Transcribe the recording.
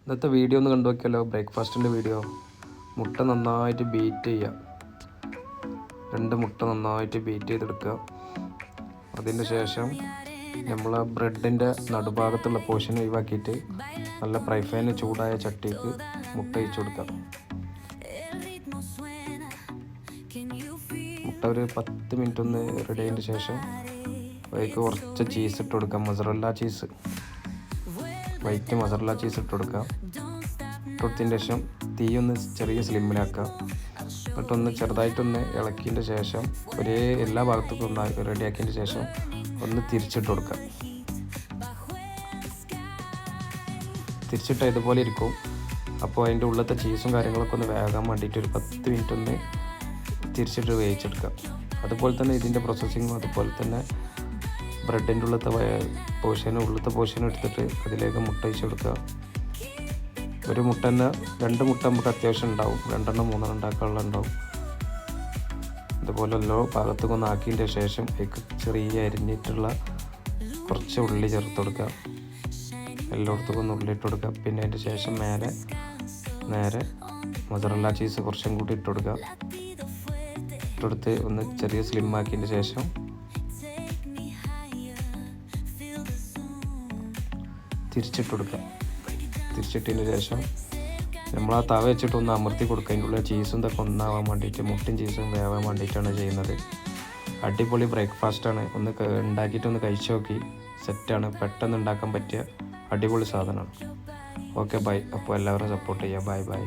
ഇന്നത്തെ വീഡിയോ ഒന്ന് കണ്ടു നോക്കിയാലോ. ബ്രേക്ക്ഫാസ്റ്റിൻ്റെ വീഡിയോ. മുട്ട നന്നായിട്ട് ബീറ്റ് ചെയ്യുക. 2 മുട്ട നന്നായിട്ട് ബീറ്റ് ചെയ്തെടുക്കുക. അതിൻ്റെ ശേഷം നമ്മൾ ബ്രെഡിൻ്റെ നടുഭാഗത്തുള്ള പോർഷൻ ഒഴിവാക്കിയിട്ട് നല്ല ഫ്രൈ പാനിൽ ചൂടായ ചട്ടിക്ക് മുട്ട ഒഴിച്ച് കൊടുക്കുക. മുട്ട ഒരു 10 മിനിറ്റ് ഒന്ന് റെഡി ആയതിന് ശേഷം അതിലേക്ക് കുറച്ച് ചീസ് ഇട്ട് കൊടുക്കുക. Mozzarella cheese, white mozzarella cheese ഇട്ട് കൊടുക്കുക. ഇട്ടുകൊടുത്തതിന് ശേഷം തീ ഒന്ന് ചെറിയ സ്ലിമ്മിലാക്കുക. എന്നിട്ടൊന്ന് ചെറുതായിട്ടൊന്ന് ഇളക്കിയതിൻ്റെ ശേഷം എല്ലാ ഭാഗത്തേക്കും ഒന്ന് റെഡിയാക്കിയതിന് ശേഷം ഒന്ന് തിരിച്ചിട്ട് കൊടുക്കുക. തിരിച്ചിട്ട് ഇതുപോലെ ഇരിക്കും. അപ്പോൾ അതിൻ്റെ ഉള്ളത്തെ ചീസും കാര്യങ്ങളൊക്കെ ഒന്ന് വേകാൻ വേണ്ടിയിട്ട് ഒരു 10 മിനിറ്റ് ഒന്ന് തിരിച്ചിട്ട് വേവിച്ചെടുക്കുക. അതുപോലെ തന്നെ ഇതിൻ്റെ പ്രോസസ്സിങ്ങും അതുപോലെ തന്നെ ബ്രെഡിൻ്റെ ഉള്ളത്തെ പോർഷനും എടുത്തിട്ട് അതിലേക്ക് മുട്ട ഒഴിച്ച് കൊടുക്കുക. ഒരു മുട്ട തന്നെ 2 മുട്ട നമുക്ക് അത്യാവശ്യം ഉണ്ടാവും. 2 3 ഉണ്ടാക്കാനുള്ള ഉണ്ടാവും. അതുപോലെ എല്ലാ ഭാഗത്തേക്കും ഒന്ന് ആക്കിയതിൻ്റെ ശേഷം അതിലേക്ക് ചെറിയ അരിഞ്ഞിട്ടുള്ള കുറച്ച് ഉള്ളി ചേർത്ത് കൊടുക്കുക. എല്ലായിടത്തേക്കും ഒന്ന് ഉള്ളി ഇട്ട് കൊടുക്കുക. പിന്നെ അതിൻ്റെ ശേഷം നേരെ മൊസറല്ല ചീസ് കുറച്ചും കൂടി ഇട്ട് കൊടുക്കുക. ഇട്ടെടുത്ത് ഒന്ന് ചെറിയ സ്ലിം ആക്കിയതിൻ്റെ ശേഷം തിരിച്ചിട്ട് കൊടുക്കുക. തിരിച്ചിട്ടതിന് ശേഷം നമ്മൾ ആ തവ വെച്ചിട്ട് ഒന്ന് അമർത്തി കൊടുക്കുക. അതിൻ്റെ ഉള്ളിൽ ചീസും ഇതൊക്കെ ഒന്നാവാൻ വേണ്ടിയിട്ട്, മുട്ടയും ചീസും വേവാൻ വേണ്ടിയിട്ടാണ് ചെയ്യുന്നത്. അടിപൊളി ബ്രേക്ക്ഫാസ്റ്റാണ്. ഒന്ന് ഉണ്ടാക്കിയിട്ടൊന്ന് കഴിച്ചു നോക്കി. സെറ്റാണ്. പെട്ടെന്ന് ഉണ്ടാക്കാൻ പറ്റിയ അടിപൊളി സാധനമാണ്. Okay, bye. അപ്പോൾ എല്ലാവരും സപ്പോർട്ട് ചെയ്യുക. ബൈ.